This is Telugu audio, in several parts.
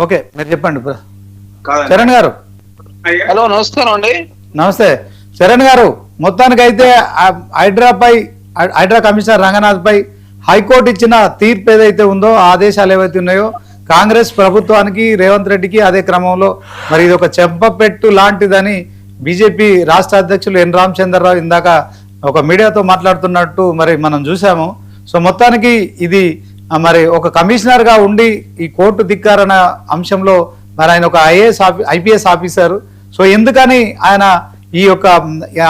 ఓకే మీరు చెప్పండి చరణ్ గారు. హలో నమస్కారం అండి. నమస్తే చరణ్ గారు. మొత్తానికైతే హైడ్రా కమిషనర్ రంగనాథ్ పై హైకోర్టు ఇచ్చిన తీర్పు ఏదైతే ఉందో, ఆదేశాలు ఏవైతే ఉన్నాయో, కాంగ్రెస్ ప్రభుత్వానికి రేవంత్ రెడ్డికి అదే క్రమంలో మరి ఇది ఒక చెంపపెట్టు లాంటిదని బీజేపీ రాష్ట్ర అధ్యక్షులు ఎన్ రామచంద్రరావు ఇందాక ఒక మీడియాతో మాట్లాడుతున్నట్టు మరి మనం చూసాము. సో మొత్తానికి ఇది మరి ఒక కమిషనర్ గా ఉండి ఈ కోర్టు ధిక్కారణ అంశంలో మరి ఆయన ఒక ఐపీఎస్ ఆఫీసర్. సో ఎందుకని ఆయన ఈ యొక్క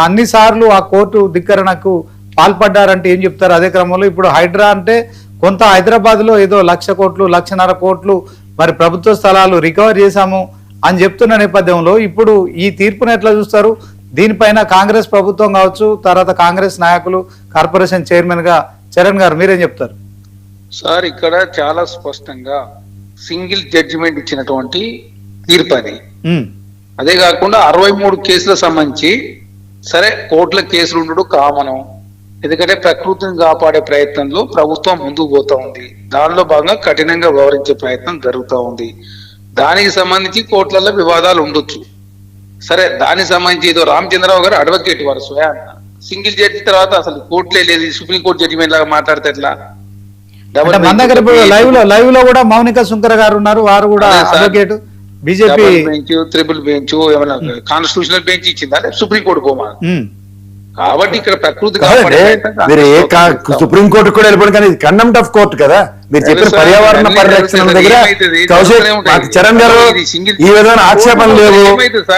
అన్నిసార్లు ఆ కోర్టు ధిక్కరణకు పాల్పడ్డారంటే ఏం చెప్తారు? అదే క్రమంలో ఇప్పుడు హైడ్రా అంటే కొంత హైదరాబాద్ లో ఏదో 1,00,000 కోట్లు 1,50,000 కోట్లు మరి ప్రభుత్వ స్థలాలు రికవర్ చేశాము అని చెప్తున్న నేపథ్యంలో ఇప్పుడు ఈ తీర్పును ఎట్లా చూస్తారు? దీనిపైన కాంగ్రెస్ ప్రభుత్వం కావచ్చు, తర్వాత కాంగ్రెస్ నాయకులు, కార్పొరేషన్ చైర్మన్ గా చరణ్ గారు మీరేం చెప్తారు? సార్ ఇక్కడ చాలా స్పష్టంగా సింగిల్ జడ్జిమెంట్ ఇచ్చినటువంటి తీర్పు అది. అదే కాకుండా 63 కేసులకు సంబంధించి సరే కోర్టుల కేసులు ఉండడు కామనం, ఎందుకంటే ప్రకృతిని కాపాడే ప్రయత్నంలో ప్రభుత్వం ముందుకు పోతా ఉంది. దానిలో భాగంగా కఠినంగా వ్యవహరించే ప్రయత్నం జరుగుతూ ఉంది. దానికి సంబంధించి కోర్టులలో వివాదాలు ఉండొచ్చు. సరే దానికి సంబంధించి ఏదో రామచంద్రరావు గారు అడ్వకేట్ వారు స్వయాన సింగిల్ జడ్జి తర్వాత అసలు కోర్టులే లేదు, సుప్రీంకోర్టు జడ్జిమెంట్ లాగా మాట్లాడితే ఎట్లా? మన దగ్గర లైవ్ లో కూడా మౌనిక సుంకర గారు ఉన్నారు, వారు కూడా advocate. BJP bench, triple bench, ఏమైనా కాన్స్టిట్యూషనల్ బెంచ్ ఇచ్చిందా సుప్రీంకోర్టు పోమా? కాబట్టి ఇక్కడ ప్రకృతి మీరు సుప్రీంకోర్టు కూడా వెళ్ళిపోయి, కానీ కండెంప్ట్ ఆఫ్ కోర్టు కదా మీరు చెప్పిన పర్యావరణ పరిరక్షణ దగ్గర. చరణ్ గారు ఈ విధమైన ఆక్షేపణ లేవు,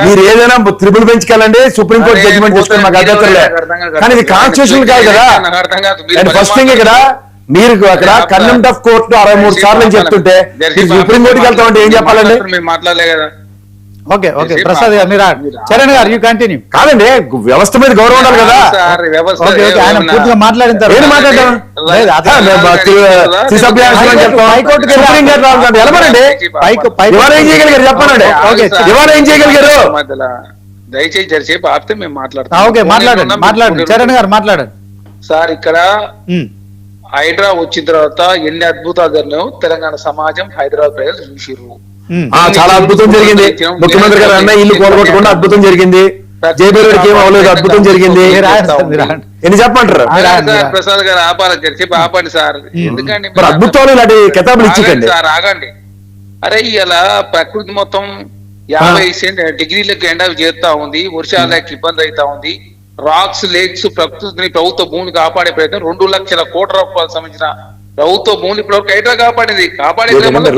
మీరు ఏదైనా ట్రిపుల్ బెంచ్ కి వెళ్ళండి, సుప్రీంకోర్టు జడ్జిమెంట్ తీసుకొని మాకు అభ్యంతరం లేదు. కానీ ఇది కాన్స్టిట్యూషన్ కాదు కదా. ఫస్ట్ థింగ్ ఇక్కడ మీరు అక్కడ కండెంప్ట్ ఆఫ్ కోర్టు 63 సార్లు చెప్తుంటే సుప్రీం కోర్టుకి వెళ్తామంటే ఏం చెప్పాలండి? మాట్లాడలే కదా. ఓకే ఓకే ప్రసాద్ గారు మీరు చరణ్ గారు యూ కంటిన్యూ. కాదండి, వ్యవస్థ మీద గౌరవం ఉండాలి కదా. ఆయన పూర్తిగా మాట్లాడిన తర్వాత మాట్లాడతాం ఏం చేయగలిగారు చెప్పండి, ఇవాళ ఏం చేయగలిగారు? దయచేసి జరిసేపు ఆపితే మేము మాట్లాడతాం. ఓకే మాట్లాడండి మాట్లాడండి చరణ్ గారు మాట్లాడండి. సార్ ఇక్కడ హైడ్రా వచ్చిన తర్వాత ఎన్ని అద్భుతాలు జరిగినాయో తెలంగాణ సమాజం, హైదరాబాద్ ప్రజలు చూసిర్రు. చాలా అద్భుతం జరిగింది. ముఖ్యమంత్రి గారు అన్న ఇల్లు కోరగొట్టకుండా అద్భుతం జరిగింది. జయబేరుడికి ఏం అవ్వలేదు, అద్భుతం జరిగింది. ఎన్ని చెప్పంటారు? ప్రసాద్ గారు ఆపాలి, చెప్పి ఆపండి సార్. ఎందుకంటే అద్భుతాలు ఇలాంటి కితాబులు ఇచ్చిందండి సార్. ఆగండి. అరే ఇలా ప్రకృతి మొత్తం 50 డిగ్రీలకు ఎండ చేస్తా ఉంది, వర్షాలకి ఇబ్బంది అవుతా ఉంది. రాక్స్, లేక్స్, ప్రకృతిని, ప్రభుత్వ భూమిని కాపాడే ప్రయత్నం 2,00,000 కోట్ల రూపాయలకు సంబంధించిన ప్రభుత్వ భూమి ఇప్పుడు హైడ్రా కాపాడేది. ఏమన్నా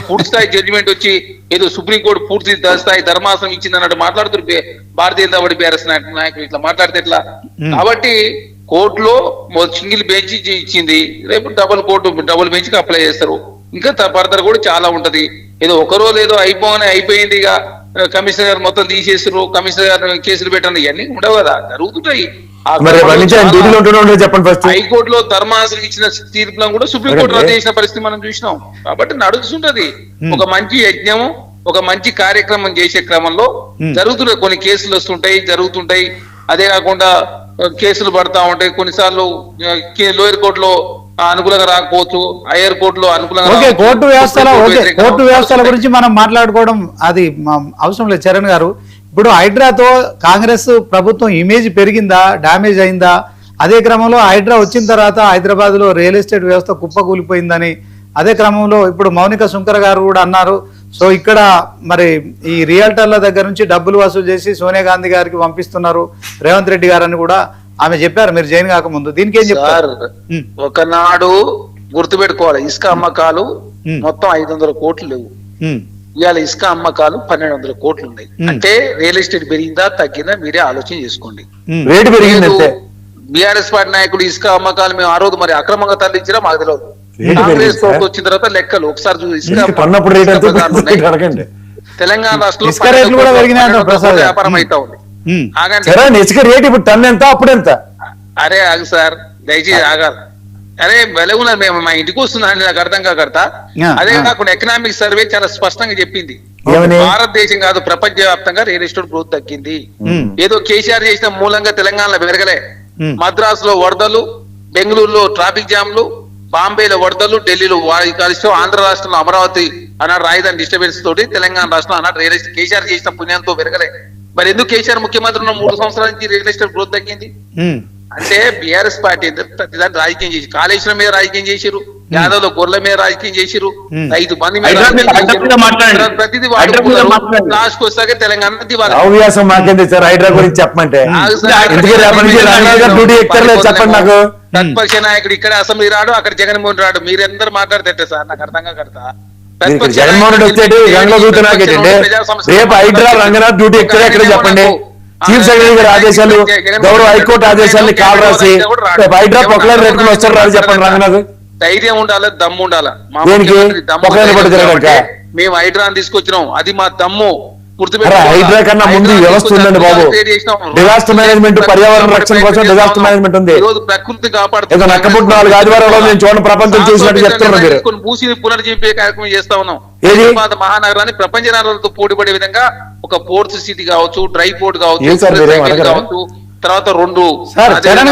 పూర్తి స్థాయి జడ్జిమెంట్ వచ్చి ఏదో సుప్రీంకోర్టు పూర్తి స్థాయి ధర్మాసనం ఇచ్చింది అన్నట్టు మాట్లాడుతున్నారు భారతీయ జనతా పార్టీ బీఆర్ఎస్ నాయకులు. ఇట్లా మాట్లాడితే ఎట్లా? కాబట్టి కోర్టులో సింగిల్ బెంచ్ ఇచ్చింది, రేపు డబుల్ బెంచ్ కి అప్లై చేస్తారు. ఇంకా ఫర్దర్ కూడా చాలా ఉంటది. ఏదో ఒకరోజు ఏదో అయిపోయింది ఇక కమిషనర్ గారు మొత్తం తీసేసారు, కమిషనర్ గారు కేసులు పెట్టండి, ఇవన్నీ ఉండవు కదా, జరుగుతుంటాయి. హైకోర్టులో ధర్మాసనం ఇచ్చిన తీర్పులను కూడా సుప్రీంకోర్టు రద్దు చేసిన పరిస్థితి మనం చూసినాం. కాబట్టి నడుస్తుంటది. ఒక మంచి యజ్ఞం, ఒక మంచి కార్యక్రమం చేసే క్రమంలో జరుగుతున్నాయి. కొన్ని కేసులు జరుగుతుంటాయి. అదే కాకుండా కేసులు పడతా ఉంటాయి. కొన్నిసార్లు లోయర్ కోర్టులో అనుకూలంగా రాకపోవచ్చు, హైయర్ కోర్టులో అనుకూలంగా. కోర్టు వ్యవస్థల గురించి మనం మాట్లాడుకోవడం అది అవసరం లేదు చరణ్ గారు. ఇప్పుడు హైడ్రాతో కాంగ్రెస్ ప్రభుత్వం ఇమేజ్ పెరిగిందా, డ్యామేజ్ అయిందా? అదే క్రమంలో హైడ్రా వచ్చిన తర్వాత హైదరాబాద్ లో రియల్ ఎస్టేట్ వ్యవస్థ కుప్పకూలిపోయిందని అదే క్రమంలో ఇప్పుడు మౌనిక సుంకర గారు కూడా అన్నారు. సో ఇక్కడ మరి ఈ రియల్టర్ల దగ్గర నుంచి డబ్బులు వసూలు చేసి సోనియా గాంధీ గారికి పంపిస్తున్నారు రేవంత్ రెడ్డి గారు అని కూడా ఆమె చెప్పారు మీరు జైన్ కాకముందు. దీనికి ఏం చెప్తారు? ఒకనాడు గుర్తుపెట్టుకోవాలి, ఇసుక అమ్మకాలు మొత్తం 500 కోట్లు లేవు. ఇవాళ ఇసుక అమ్మకాలు 1,200 కోట్లు ఉన్నాయి. అంటే రియల్ ఎస్టేట్ పెరిగిందా తగ్గిందా మీరే ఆలోచన చేసుకోండి. రేటు పెరిగింది. బీఆర్ఎస్ పార్టీ నాయకులు ఇసుక అమ్మకాలు మేము ఆ రోజు మరి అక్రమంగా తరలించినా మాకు తెలియదు. కాంగ్రెస్ ప్రభుత్వం వచ్చిన తర్వాత లెక్కలు ఒకసారి చూసి తెలంగాణ రాష్ట్రంలో వ్యాపారం అవుతా ఉంది. అరే ఆగు సార్, దయచేసి ఆగాలి. అరే వెలుగున మేము మా ఇంటికి వస్తుందని నాకు అర్థం కాకర్తా. అదే కాకుండా ఎకనామిక్ సర్వే చాలా స్పష్టంగా చెప్పింది, భారతదేశం కాదు ప్రపంచ వ్యాప్తంగా రియల్ ఎస్టేట్ గ్రోత్ తగ్గింది. ఏదో కేసీఆర్ చేసిన మూలంగా తెలంగాణలో పెరగలే. మద్రాసులో వరదలు, బెంగళూరులో ట్రాఫిక్ జామ్లు, బాంబేలో వరదలు, ఢిల్లీలో కాలుష్యం, ఆంధ్ర రాష్ట్రంలో అమరావతి అన్నాడు రాజధాని డిస్టర్బెన్స్ తోటి, తెలంగాణ రాష్ట్రంలో అన్నాడు రియల్ ఎస్టేట్ కేసీఆర్ చేసిన పుణ్యంతో పెరగలే. మరి ఎందుకు కేసీఆర్ ముఖ్యమంత్రి ఉన్న 3 సంవత్సరాల నుంచి రియల్ ఎస్టేట్ గ్రోత్ తగ్గింది? అంటే బీఆర్ఎస్ పార్టీ ప్రతిదాన్ని రాజకీయం చేసి, కాళేశ్వరం మీద రాజకీయం చేసిరు, యాదవ్లో గొర్రెల మీద రాజకీయం చేసిరు, 5 మంది మీద ప్రతిదీ వాడుకున్నారు. లాస్ట్ వస్తాకే తెలంగాణ దివాలా. హవ్యాసం మాకేంది సార్ హైడ్రా గురించి చెప్పమంటే? చెప్పండి నాకు. ప్రతిపక్ష నాయకుడు ఇక్కడ అసెంబ్లీ రాడు, అక్కడ జగన్మోహన్ రాడు, మీరెందరూ మాట్లాడితే సార్ నాకు అర్థంగా కడతా. జగన్మోహన్ రెడ్డి వచ్చేటి రంగంలో చూస్తున్నాకేంటంటే రేపు హైడ్రా రంగనాథ్ డ్యూటీ ఎక్కడ చెప్పండి. చీఫ్ సెక్రటరీ గారి ఆదేశాలు, గౌరవ హైకోర్టు ఆదేశాలని కాల్ రాసి హైడ్రా పొక్కలను పెట్టుకుని వస్తారు రాదు చెప్పండి రంగనాథ్. ధైర్యం ఉండాలి, దమ్ము ఉండాలి. మేము హైడ్రాని తీసుకొచ్చినాం, అది మా దమ్ము. హైడ్రా కన్నా ముందు వ్యవస్థ ఉందండి బాబు. డిజాస్టర్ మేనేజ్మెంట్, పర్యావరణ రక్షణ కోసం డిజాస్టర్ మేనేజ్మెంట్ ఉంది. ప్రకృతి కాపాడుతుంది. నక్కపుట్టు 4 ఆదివారాల్లో నేను చూడండి ప్రపంచం చూసినట్టు చెప్తున్నారు మీరు. భూసిని పునర్జీవింపే కార్యక్రమం చేస్తా ఉన్నాం. మహానగరాన్ని ప్రపంచ నగరాలతో పోటీపడే విధంగా ఒక పోర్ట్స్ సిటీ కావచ్చు, డ్రై పోర్ట్ కావచ్చు, తర్వాత 2 చరణ్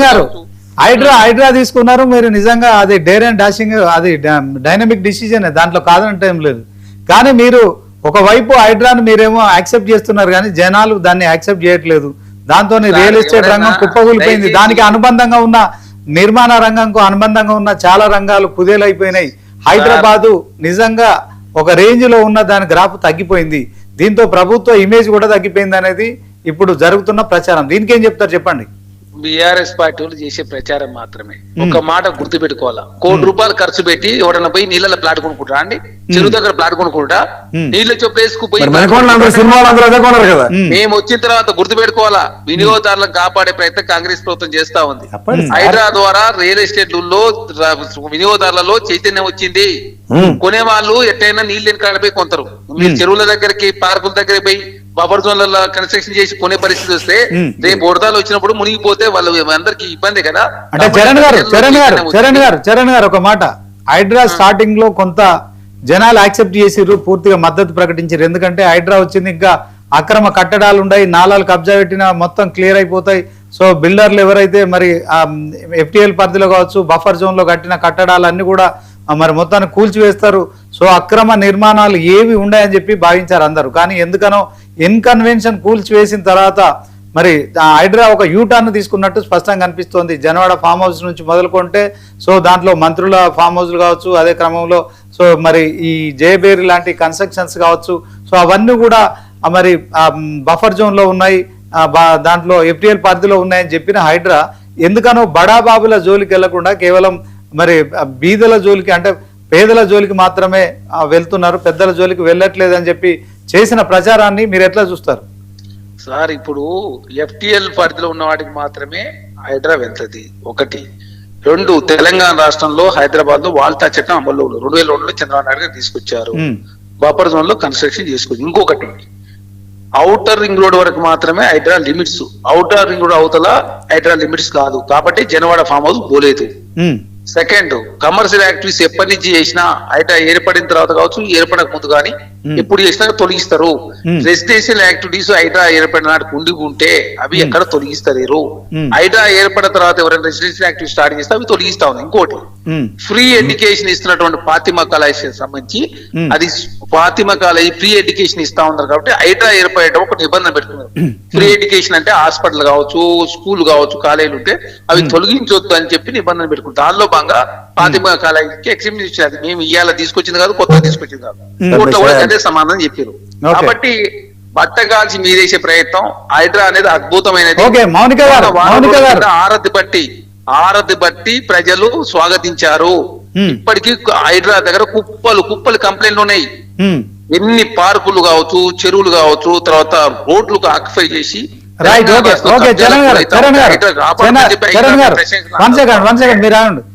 గారు హైడ్రా తీసుకున్నారు మీరు. నిజంగా అది డేర్ అండ్ డాషింగ్, అది డైనమిక్ డిసిజన్, దాంట్లో కాదనటం ఏం లేదు. కానీ మీరు ఒకవైపు హైడ్రాను మీరేమో యాక్సెప్ట్ చేస్తున్నారు, కానీ జనాలు దాన్ని యాక్సెప్ట్ చేయట్లేదు. దాంతో రియల్ ఎస్టేట్ రంగం కుప్పకూలిపోయింది. దానికి అనుబంధంగా ఉన్న నిర్మాణ రంగంకు అనుబంధంగా ఉన్న చాలా రంగాలు కుదేలైపోయినాయి. హైదరాబాదు నిజంగా ఒక రేంజ్ లో ఉన్న దాని గ్రాఫ్ తగ్గిపోయింది. దీంతో ప్రభుత్వ ఇమేజ్ కూడా తగ్గిపోయింది అనేది ఇప్పుడు జరుగుతున్న ప్రచారం. దీనికి ఏం చెప్తారు చెప్పండి? బీఆర్ఎస్ పార్టీ వాళ్ళు చేసే ప్రచారం మాత్రమే. ఒక మాట గుర్తు పెట్టుకోవాలా, ₹1 కోటి ఖర్చు పెట్టి ఎవడన్నా పోయి నీళ్ళ ప్లాట్ కొనుక్కుంటా అండి, చెరువు దగ్గర ప్లాట్ కొనుక్కుంటా, నీళ్ళ చొప్పేసుకుపోయి మేము వచ్చిన తర్వాత గుర్తు పెట్టుకోవాలా, వినియోగదారులను కాపాడే ప్రయత్నం కాంగ్రెస్ ప్రభుత్వం చేస్తా ఉంది. హైడ్రా ద్వారా రియల్ ఎస్టేట్లో వినియోగదారులలో చైతన్యం వచ్చింది. కొనే వాళ్ళు ఎట్టయినా నీళ్ళు లేని కాడపోయి కొంటారు. మీరు చెరువుల దగ్గరికి, పార్కుల దగ్గర పోయి బఫర్ జోన్లలో కన్స్ట్రక్షన్ చేసి కొనే పరిస్థితి వస్తే రేపు వరదలు వచ్చినప్పుడు మునిగిపోతే వాళ్ళు అందరికి ఇబ్బంది కదా. అంటే చరణ్ గారు ఒక మాట, హైడ్రా స్టార్టింగ్ లో కొంత జనాలు యాక్సెప్ట్ చేసిర్రు, పూర్తిగా మద్దతు ప్రకటించారు. ఎందుకంటే హైడ్రా వచ్చింది, ఇంకా అక్రమ కట్టడాలు ఉన్నాయి, నాలాలు కబ్జా పెట్టిన మొత్తం క్లియర్ అయిపోతాయి. సో బిల్డర్లు ఎవరైతే మరి FTL పరిధిలో కావచ్చు, బఫర్ జోన్ లో కట్టిన కట్టడాలన్నీ కూడా మరి మొత్తాన్ని కూల్చివేస్తారు. సో అక్రమ నిర్మాణాలు ఏవి ఉన్నాయని చెప్పి భావించారు అందరూ. కానీ ఎందుకనో ఇన్కన్వెన్షన్ కూల్చివేసిన తర్వాత మరి హైడ్రా ఒక యూటర్న్ తీసుకున్నట్టు స్పష్టంగా కనిపిస్తోంది. జనవాడ ఫామ్ హౌస్ నుంచి మొదలుకుంటే సో దాంట్లో మంత్రుల ఫామ్ హౌస్లు కావచ్చు, అదే క్రమంలో సో మరి ఈ జయబేరి లాంటి కన్స్ట్రక్షన్స్ కావచ్చు, సో అవన్నీ కూడా మరి బఫర్ జోన్ లో ఉన్నాయి, దాంట్లో FTL పరిధిలో ఉన్నాయని చెప్పిన హైడ్రా ఎందుకనో బడాబాబుల జోలికి వెళ్లకుండా కేవలం మరి బీదల జోలికి, అంటే పేదల జోలికి మాత్రమే వెళ్తున్నారు, పెద్దల జోలికి వెళ్ళట్లేదు అని చెప్పి చేసిన ప్రచారాన్ని మీరు ఎట్లా చూస్తారు సార్? ఇప్పుడు FTL పరిధిలో ఉన్న వాటికి మాత్రమే హైడ్రా వెళ్తుంది, 1. 2, తెలంగాణ రాష్ట్రంలో హైదరాబాద్ లో వాల్టా చట్టం అమల్లో 2002లో చంద్రబాబు నాయుడు గారు తీసుకొచ్చారు. బఫర్ జోన్ లో కన్స్ట్రక్షన్ చేసుకొచ్చి. ఇంకొకటి, ఔటర్ రింగ్ రోడ్ వరకు మాత్రమే HYDRAA limits, outer ring road అవతల హైడ్రా లిమిట్స్ కాదు. కాబట్టి జనవాడ ఫామ్ హౌస్ పోలేదు. 2, కమర్షియల్ యాక్టివిటీస్ ఎప్పటి నుంచి చేసినా హైడ్రా ఏర్పడిన తర్వాత కావచ్చు, ఏర్పడక ముందు కానీ ఎప్పుడు చేసినా తొలగిస్తారు. రెసిడెన్షియల్ యాక్టివిటీస్ హైడ్రా ఏర్పడిన నాటికి ఉండి ఉంటే అవి ఎక్కడ తొలగిస్తారు. హైడ్రా ఏర్పడిన తర్వాత ఎవరైనా రెసిడెన్షియల్ యాక్టివిటీ స్టార్ట్ చేస్తే అవి తొలగిస్తా ఉంది. ఇంకోటి, ఫ్రీ ఎడ్యుకేషన్ ఇస్తున్నటువంటి ఫాతిమా కాలేజ్ సంబంధించి అది ఫాతిమా కాలేజ్ ఫ్రీ ఎడ్యుకేషన్ ఇస్తా ఉన్నారు. కాబట్టి హైడ్రా ఏర్పడేటప్పుడు ఒక నిబంధన పెట్టుకున్నారు. ఫ్రీ ఎడ్యుకేషన్ అంటే హాస్పిటల్ కావచ్చు, స్కూల్ కావచ్చు, కాలేజీలు ఉంటే అవి తొలగించొద్దు అని చెప్పి నిబంధన పెట్టుకున్నారు. దానిలో భాగంగా ఫాతిమా కాలేజీకి ఎక్సెప్షన్ ఇచ్చారు. అది మేము ఇవాళ తీసుకొచ్చింది కాదు, కొత్తగా తీసుకొచ్చింది కాదు, కోర్టులో కూడా అదే సమాధానం చెప్పారు. కాబట్టి బట్టగాల్చి మీరేసే ప్రయత్నం, హైడ్రా అనేది అద్భుతమైనది. ఆరతి బట్టి ప్రజలు స్వాగతించారు. ఇప్పటికీ హైడ్రా దగ్గర కుప్పలు కంప్లైంట్లు ఉన్నాయి. ఎన్ని పార్కులు కావచ్చు, చెరువులు కావచ్చు, తర్వాత రోడ్లకు ఆక్యుపై చేసి మీరు